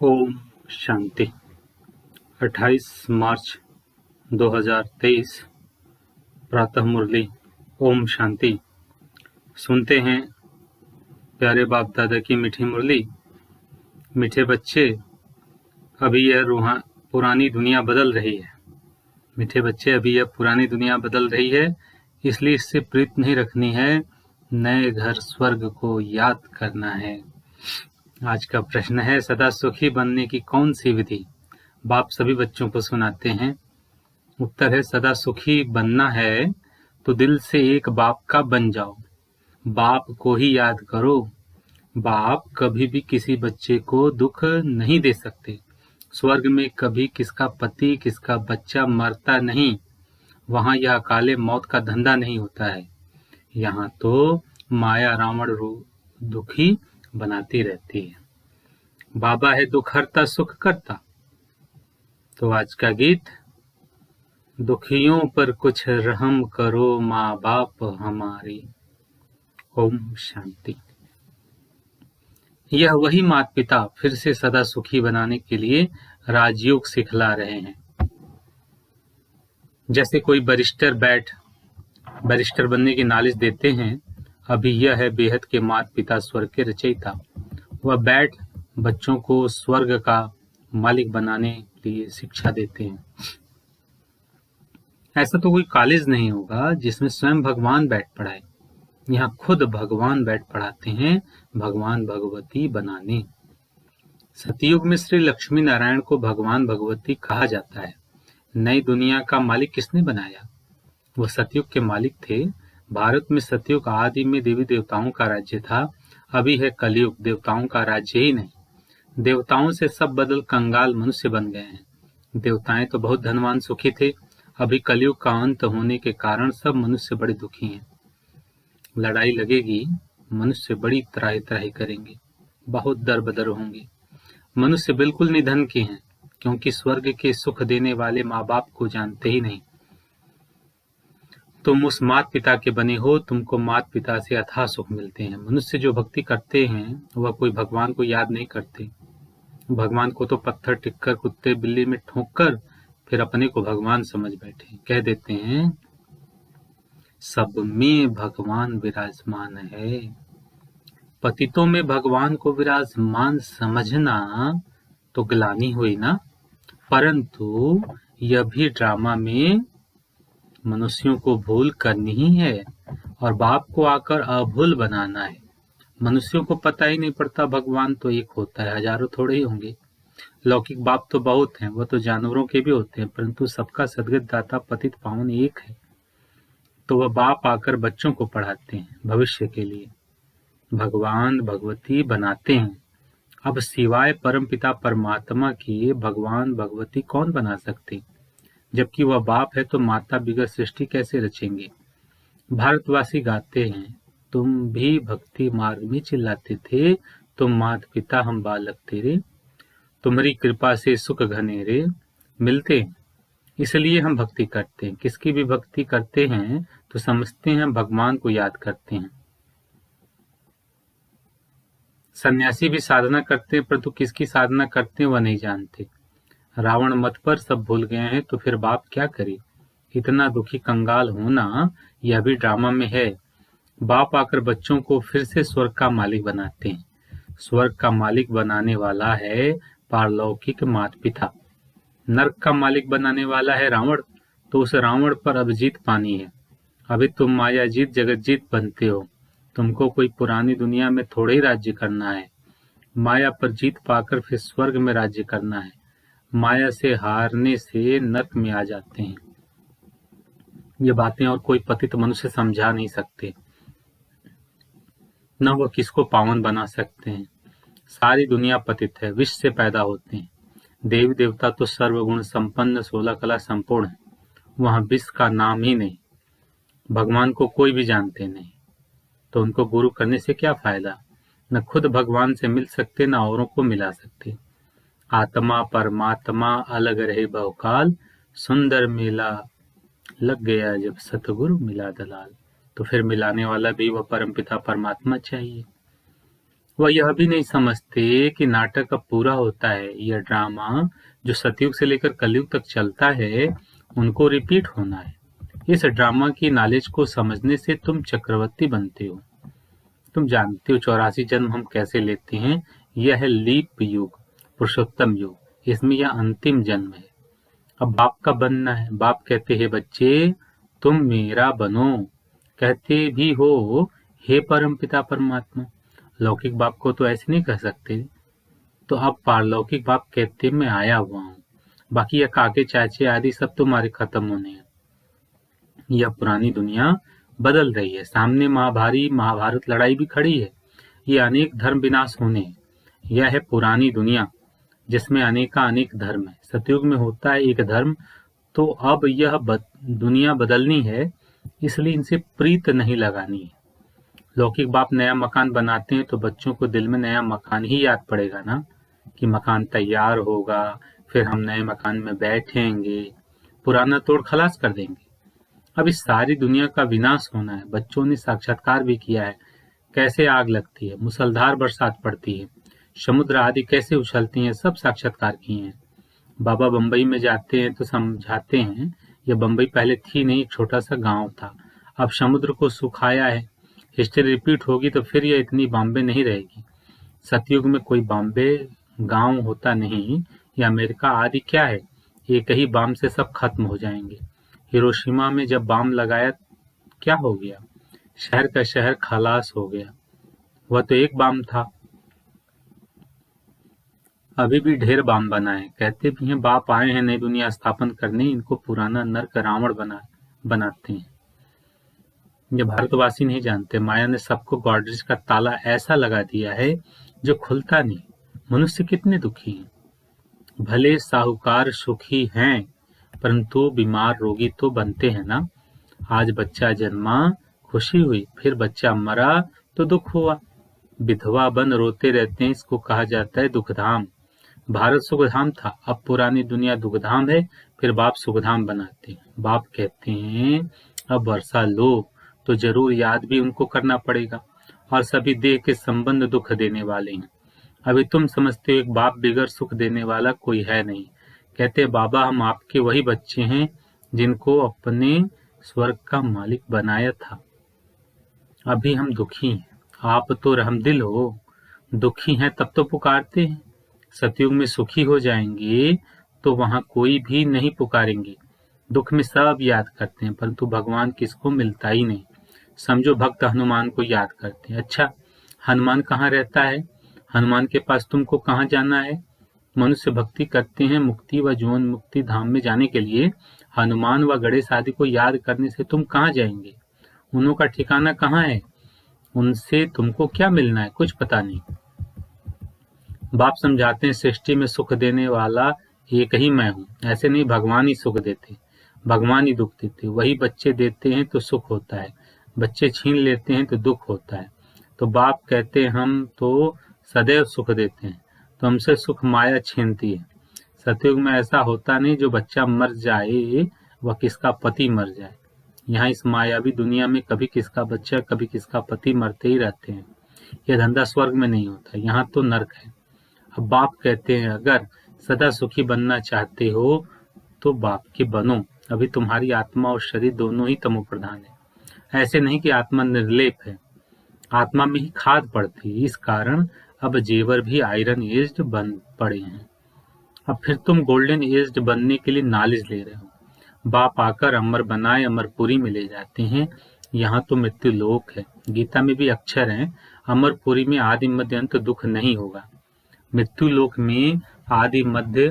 ओम शांति। 28 मार्च 2023 प्रातः मुरली। ओम शांति। सुनते हैं प्यारे बाप दादा की मीठी मुरली। मीठे बच्चे, अभी यह पुरानी दुनिया बदल रही है। मीठे बच्चे, अभी यह पुरानी दुनिया बदल रही है, इसलिए इससे प्रीत नहीं रखनी है। नए घर स्वर्ग को याद करना है। आज का प्रश्न है, सदा सुखी बनने की कौन सी विधि? बाप सभी बच्चों को सुनाते हैं। उत्तर है, सदा सुखी बनना है तो दिल से एक बाप का बन जाओ। बाप को ही याद करो। बाप कभी भी किसी बच्चे को दुख नहीं दे सकते। स्वर्ग में कभी किसका पति किसका बच्चा मरता नहीं। वहां यह अकाले मौत का धंधा नहीं होता है। यहाँ तो माया रावण दुखी बनाती रहती है। बाबा है दुख हरता सुख करता। तो आज का गीत, दुखियों पर कुछ रहम करो माँ बाप हमारी। ओम शांति। यह वही माता पिता फिर से सदा सुखी बनाने के लिए राजयोग सिखला रहे हैं। जैसे कोई बैरिस्टर बनने की नालिश देते हैं, अभी यह है बेहद के माता पिता स्वर्ग के रचयिता। वह बैठ बच्चों को स्वर्ग का मालिक बनाने के लिए शिक्षा देते हैं। ऐसा तो कोई कॉलेज नहीं होगा जिसमें स्वयं भगवान बैठ पढ़ाए। यहाँ खुद भगवान बैठ पढ़ाते हैं भगवान भगवती बनाने। सतयुग में श्री लक्ष्मी नारायण को भगवान भगवती कहा जाता है। नई दुनिया का मालिक किसने बनाया? वह सतयुग के मालिक थे। भारत में सतयुग आदि में देवी देवताओं का राज्य था। अभी है कलयुग, देवताओं का राज्य ही नहीं। देवताओं से सब बदल कंगाल मनुष्य बन गए हैं। देवताएं तो बहुत धनवान सुखी थे। अभी कलयुग का अंत होने के कारण सब मनुष्य बड़े दुखी हैं। लड़ाई लगेगी, मनुष्य बड़ी त्राही त्राही करेंगे, बहुत दर बदर होंगे। मनुष्य बिल्कुल निधन के हैं, क्योंकि स्वर्ग के सुख देने वाले माँ बाप को जानते ही नहीं। तुम उस माता पिता के बने हो, तुमको माता पिता से अथाह सुख मिलते हैं। मनुष्य जो भक्ति करते हैं वह कोई भगवान को याद नहीं करते। भगवान को तो पत्थर टिक्कर कुत्ते बिल्ली में ठोक कर फिर अपने को भगवान समझ बैठे। कह देते हैं सब में भगवान विराजमान है। पतितों में भगवान को विराजमान समझना तो ग्लानि हुई ना, परंतु यह भी ड्रामा में मनुष्यों को भूल करनी ही है और बाप को आकर अभूल बनाना है। मनुष्यों को पता ही नहीं पड़ता भगवान तो एक होता है, हजारों थोड़े ही होंगे। लौकिक बाप तो बहुत हैं, वह तो जानवरों के भी होते हैं, परंतु सबका सद्गत दाता पतित पावन एक है। तो वह बाप आकर बच्चों को पढ़ाते हैं, भविष्य के लिए भगवान भगवती बनाते हैं। अब सिवाय परमपिता परमात्मा के भगवान भगवती कौन बना सकते? जबकि वह बाप है तो माता बिगड़ सृष्टि कैसे रचेंगे? भारतवासी गाते हैं, तुम भी भक्ति मार्ग में चिल्लाते थे, तुम माता पिता हम बालक तेरे, तुम्हारी कृपा से सुख घनेरे मिलते हैं, इसलिए हम भक्ति करते हैं। किसकी भी भक्ति करते हैं तो समझते हैं भगवान को याद करते हैं। सन्यासी भी साधना करते हैं, परंतु किसकी साधना करते हैं वह नहीं जानते। रावण मत पर सब भूल गए हैं, तो फिर बाप क्या करे? इतना दुखी कंगाल होना यह भी ड्रामा में है। बाप आकर बच्चों को फिर से स्वर्ग का मालिक बनाते हैं। स्वर्ग का मालिक बनाने वाला है पारलौकिक माता पिता। नर्क का मालिक बनाने वाला है रावण, तो उस रावण पर अब जीत पानी है। अभी तुम माया जीत जगत जीत बनते हो। तुमको कोई पुरानी दुनिया में थोड़े ही राज्य करना है। माया पर जीत पाकर फिर स्वर्ग में राज्य करना है। माया से हारने से नर्क में आ जाते हैं। ये बातें और कोई पतित मनुष्य समझा नहीं सकते, न वह किसको पावन बना सकते हैं। सारी दुनिया पतित है, विष से पैदा होते हैं। देवी देवता तो सर्वगुण संपन्न 16 कला संपूर्ण है, वहां विष का नाम ही नहीं। भगवान को कोई भी जानते नहीं, तो उनको गुरु करने से क्या फायदा? न खुद भगवान से मिल सकते, न औरों को मिला सकते। आत्मा परमात्मा अलग रहे बहुकाल, सुंदर मेला लग गया जब सतगुरु मिला दलाल। तो फिर मिलाने वाला भी वह परमपिता परमात्मा चाहिए। वह यह भी नहीं समझते कि नाटक अब पूरा होता है। यह ड्रामा जो सतयुग से लेकर कलयुग तक चलता है, उनको रिपीट होना है। इस ड्रामा की नॉलेज को समझने से तुम चक्रवर्ती बनते हो। तुम जानते हो 84 जन्म हम कैसे लेते हैं। यह है लीप युग, पुरुषोत्तम युग। इसमें यह अंतिम जन्म है। अब बाप का बनना है। बाप कहते हैं बच्चे तुम मेरा बनो। कहते भी हो हे परम पिता परमात्मा। लौकिक बाप को तो ऐसे नहीं कह सकते। तो अब पारलौकिक बाप कहते मैं आया हुआ हूँ। बाकी यह काके चाचे आदि सब तुम्हारे खत्म होने हैं। यह पुरानी दुनिया बदल रही है। सामने महाभारी महाभारत लड़ाई भी खड़ी है। ये अनेक धर्म विनाश होने हैं। यह है पुरानी दुनिया जिसमें अनेक धर्म है। सतयुग में होता है एक धर्म। तो अब यह दुनिया बदलनी है, इसलिए इनसे प्रीत नहीं लगानी है। लौकिक बाप नया मकान बनाते हैं तो बच्चों को दिल में नया मकान ही याद पड़ेगा ना, कि मकान तैयार होगा, फिर हम नए मकान में बैठेंगे, पुराना तोड़ खलास कर देंगे। अब इस सारी दुनिया का विनाश होना है। बच्चों ने साक्षात्कार भी किया है, कैसे आग लगती है, मुसलधार बरसात पड़ती है, समुद्र आदि कैसे उछलती हैं, सब साक्षात्कार किए हैं। बाबा बम्बई में जाते हैं तो समझाते हैं यह बम्बई पहले थी नहीं, एक छोटा सा गांव था। अब समुद्र को सुखाया है। हिस्ट्री रिपीट होगी तो फिर यह इतनी बॉम्बे नहीं रहेगी। सतयुग में कोई बॉम्बे गांव होता नहीं। यह अमेरिका आदि क्या है, एक ही बम से सब खत्म हो जाएंगे। हिरोशिमा में जब बम लगाया क्या हो गया, शहर का शहर खलास हो गया। वह तो एक बम था। अभी भी ढेर बम बनाए। कहते भी हैं बाप आए हैं नई दुनिया स्थापन करने, इनको पुराना नर्क रावण बनाते हैं। ये भारतवासी नहीं जानते, माया ने सबको गॉडरेज का ताला ऐसा लगा दिया है जो खुलता नहीं। मनुष्य कितने दुखी हैं। भले साहूकार सुखी हैं, परंतु बीमार रोगी तो बनते हैं ना। आज बच्चा जन्मा, खुशी हुई, फिर बच्चा मरा तो दुख हुआ। विधवा बन रोते रहते हैं, इसको कहा जाता है दुखधाम। भारत सुखधाम था, अब पुरानी दुनिया दुखधाम है। फिर बाप सुखधाम बनाते हैं। बाप कहते हैं अब वर्षा लो, तो जरूर याद भी उनको करना पड़ेगा। और सभी देह के संबंध दुख देने वाले हैं। अभी तुम समझते हो एक बाप बिगड़ सुख देने वाला कोई है नहीं। कहते बाबा हम आपके वही बच्चे हैं जिनको अपने स्वर्ग का मालिक बनाया था। अभी हम दुखी हैं, आप तो रहमदिल हो। दुखी हैं तब तो पुकारते हैं। सतयुग में सुखी हो जाएंगे तो वहां कोई भी नहीं पुकारेंगे। दुख में सब याद करते हैं, परंतु भगवान किसको मिलता ही नहीं। समझो भक्त हनुमान को याद करते हैं। अच्छा, हनुमान कहाँ रहता है? हनुमान के पास तुमको कहाँ जाना है? मनुष्य भक्ति करते हैं मुक्ति व जीवन मुक्ति धाम में जाने के लिए। हनुमान व गणेश आदि को याद करने से तुम कहाँ जाएंगे? उन्हों का ठिकाना कहाँ है? उनसे तुमको क्या मिलना है? कुछ पता नहीं। बाप समझाते हैं सृष्टि में सुख देने वाला एक ही मैं हूँ। ऐसे नहीं, भगवान ही सुख देते, भगवान ही दुख देते। वही बच्चे देते हैं तो सुख होता है, बच्चे छीन लेते हैं तो दुख होता है। तो बाप कहते हैं हम तो सदैव सुख देते हैं, तो हमसे सुख माया छीनती है। सतयुग में ऐसा होता नहीं जो बच्चा मर जाए वह किसका पति मर जाए। यहाँ इस मायावी दुनिया में कभी किसका बच्चा कभी किसका पति मरते ही रहते हैं। यह धंधा स्वर्ग में नहीं होता, यहाँ तो नर्क है। अब बाप कहते हैं अगर सदा सुखी बनना चाहते हो तो बाप के बनो। अभी तुम्हारी आत्मा और शरीर दोनों ही तमो प्रधान है। ऐसे नहीं कि आत्मा निर्लेप है, आत्मा में ही खाद पड़ती है। इस कारण अब जेवर भी आयरन एज्ड बन पड़े हैं। अब फिर तुम गोल्डन एज्ड बनने के लिए नॉलेज ले रहे हो। बाप आकर अमर बनाए अमरपुरी में ले जाते हैं। यहाँ तो मृत्यु लोक है। गीता में भी अक्षर है, अमरपुरी में आदि मध्य अंत दुख नहीं होगा। मृत्यु लोक में आदि मध्य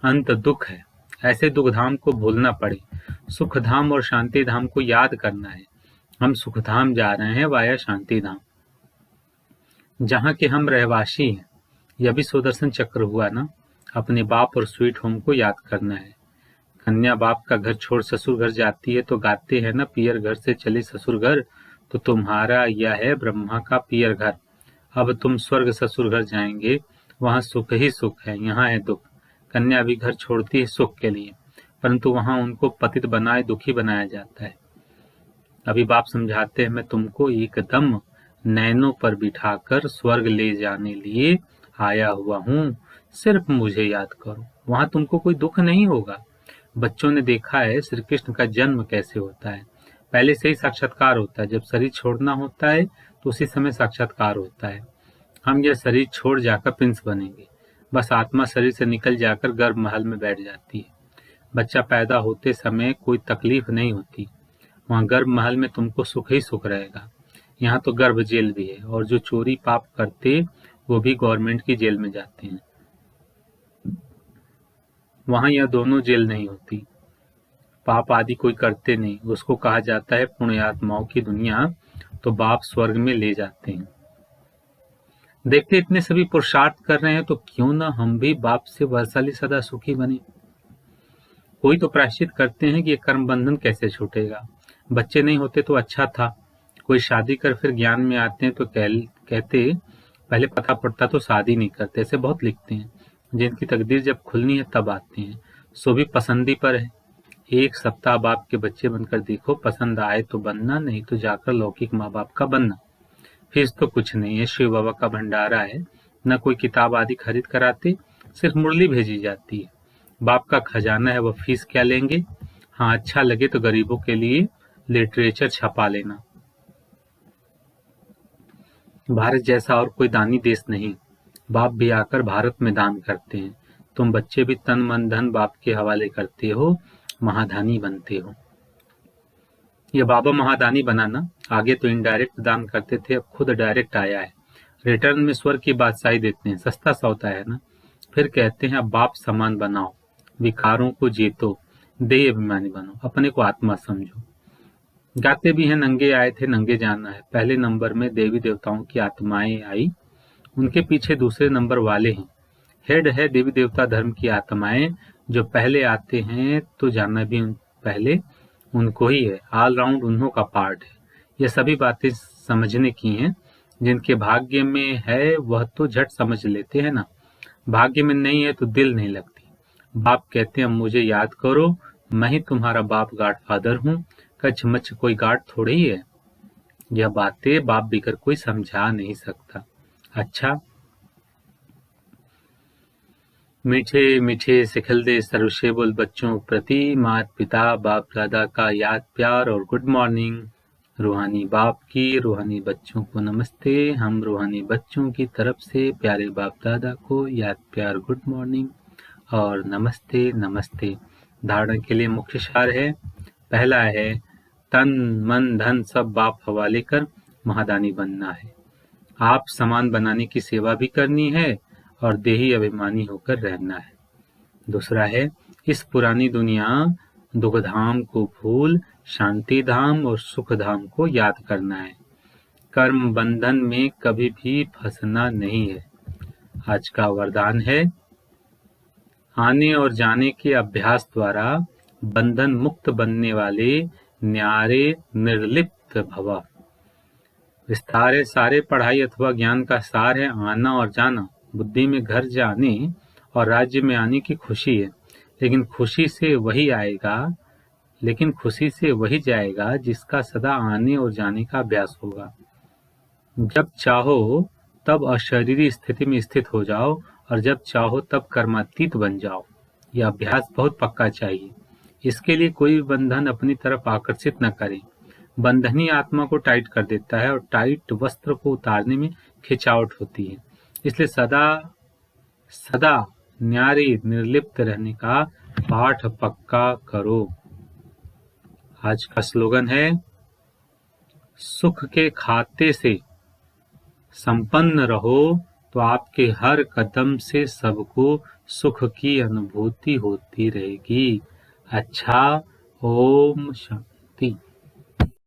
अंत दुख है। ऐसे दुखधाम को भूलना पड़े। सुखधाम और शांति धाम को याद करना है। हम सुखधाम जा रहे हैं वाया शांति धाम, जहाँ के हम रहवासी हैं। यह भी सुदर्शन चक्र हुआ ना। अपने बाप और स्वीट होम को याद करना है। कन्या बाप का घर छोड़ ससुर घर जाती है तो गाते हैं ना, पियर घर से चले ससुर घर, तो तुम्हारा यह है ब्रह्मा का पियर घर। अब तुम स्वर्ग ससुर घर जाएंगे, वहाँ सुख ही सुख है, यहाँ है दुख। कन्या भी घर छोड़ती है सुख के लिए, परंतु वहाँ उनको पतित बनाए दुखी बनाया जाता है। अभी बाप समझाते हैं मैं तुमको एकदम नैनों पर बिठाकर स्वर्ग ले जाने लिए आया हुआ हूँ, सिर्फ मुझे याद करो। वहां तुमको कोई दुख नहीं होगा। बच्चों ने देखा है श्री कृष्ण का जन्म कैसे होता है। पहले से ही साक्षात्कार होता है। जब शरीर छोड़ना होता है तो उसी समय साक्षात्कार होता है। हम यह शरीर छोड़ जाकर प्रिंस बनेंगे। बस आत्मा शरीर से निकल जाकर गर्भ महल में बैठ जाती है। बच्चा पैदा होते समय कोई तकलीफ नहीं होती। वहाँ गर्भ महल में तुमको सुख ही सुख रहेगा। यहाँ तो गर्भ जेल भी है, और जो चोरी पाप करते वो भी गवर्नमेंट की जेल में जाते हैं। वहाँ यह दोनों जेल नहीं होती। पाप आदि कोई करते नहीं, उसको कहा जाता है पुण्यात्माओं की दुनिया, तो बाप स्वर्ग में ले जाते हैं। देखते इतने सभी पुरुषार्थ कर रहे हैं, तो क्यों ना हम भी बाप से वैशाली सदा सुखी बने। कोई तो प्रायश्चित करते हैं कि ये कर्म बंधन कैसे छूटेगा। बच्चे नहीं होते तो अच्छा था। कोई शादी कर फिर ज्ञान में आते हैं तो कहते पहले पता पड़ता तो शादी नहीं करते। ऐसे बहुत लिखते हैं। जिनकी तकदीर जब खुलनी है तब आते हैं। सो भी पसंदी पर है। एक सप्ताह बाप के बच्चे बनकर देखो, पसंद आए तो बनना, नहीं तो जाकर लौकिक माँ बाप का बनना। फीस तो कुछ नहीं है, शिव बाबा का भंडारा है। न कोई किताब आदि खरीद कर आते, सिर्फ मुरली भेजी जाती है। बाप का खजाना है, वह फीस क्या लेंगे। हाँ, अच्छा लगे तो गरीबों के लिए लिटरेचर छपा लेना। भारत जैसा और कोई दानी देश नहीं। बाप भी आकर भारत में दान करते हैं। तुम बच्चे भी तन मन धन बाप के हवाले करते हो, महादानी बनते हो। ये बाबा महादानी बनाना, आगे तो इनडायरेक्ट दान करते थे, अब खुद डायरेक्ट आया है। रिटर्न में स्वर्ग की बादशाही देते हैं। सस्ता सौदा है ना। फिर कहते हैं अब बाप समान बनाओ, विकारों को जीतो, देह अभिमानी बनो, अपने को आत्मा समझो। गाते भी हैं नंगे आए थे नंगे जाना है। पहले नंबर में देवी देवताओं की आत्माएं आई, उनके पीछे दूसरे नंबर वाले हैं। हेड है देवी देवता धर्म की आत्माएं, जो पहले आते हैं तो जाना भी पहले उनको ही है। ऑल राउंड उन्हों का पार्ट है। ये सभी बातें समझने की हैं। जिनके भाग्य में है वह तो झट समझ लेते हैं ना। भाग्य में नहीं है तो दिल नहीं लगती। बाप कहते हैं मुझे याद करो, मैं ही तुम्हारा बाप गॉडफादर हूँ। कछ मच कोई गार्ड थोड़ी ही है। यह बातें बाप बिकर कोई समझा नहीं सकता। अच्छा, मीठे मीठे सिखलदे सर्वसेबुल बच्चों प्रति माता पिता बाप दादा का याद प्यार और गुड मॉर्निंग। रूहानी बाप की रूहानी बच्चों को नमस्ते। हम रूहानी बच्चों की तरफ से प्यारे बाप दादा को याद प्यार गुड मॉर्निंग और नमस्ते नमस्ते। धारणा के लिए मुख्य सार है। पहला है तन मन धन सब बाप हवाले कर महादानी बनना है। आप समान बनाने की सेवा भी करनी है और देही अभिमानी होकर रहना है। दूसरा है इस पुरानी दुनिया दुखधाम को भूल शांति धाम और सुख धाम को याद करना है। कर्म बंधन में कभी भी फंसना नहीं है। आज का वरदान है आने और जाने के अभ्यास द्वारा बंधन मुक्त बनने वाले न्यारे निर्लिप्त भव। विस्तार है सारे पढ़ाई अथवा ज्ञान का सार है आना और जाना। बुद्धि में घर जाने और राज्य में आने की खुशी है, लेकिन खुशी से वही जाएगा जिसका सदा आने और जाने का अभ्यास होगा। जब चाहो तब अशरीरी स्थिति में स्थित हो जाओ और जब चाहो तब कर्मातीत बन जाओ। यह अभ्यास बहुत पक्का चाहिए। इसके लिए कोई बंधन अपनी तरफ आकर्षित न करे। बंधन ही आत्मा को टाइट कर देता है और टाइट वस्त्र को उतारने में खिंचावट होती है। इसलिए सदा न्यारे निर्लिप्त रहने का पाठ पक्का करो। आज का स्लोगन है सुख के खाते से संपन्न रहो तो आपके हर कदम से सबको सुख की अनुभूति होती रहेगी। अच्छा, ओम शांति।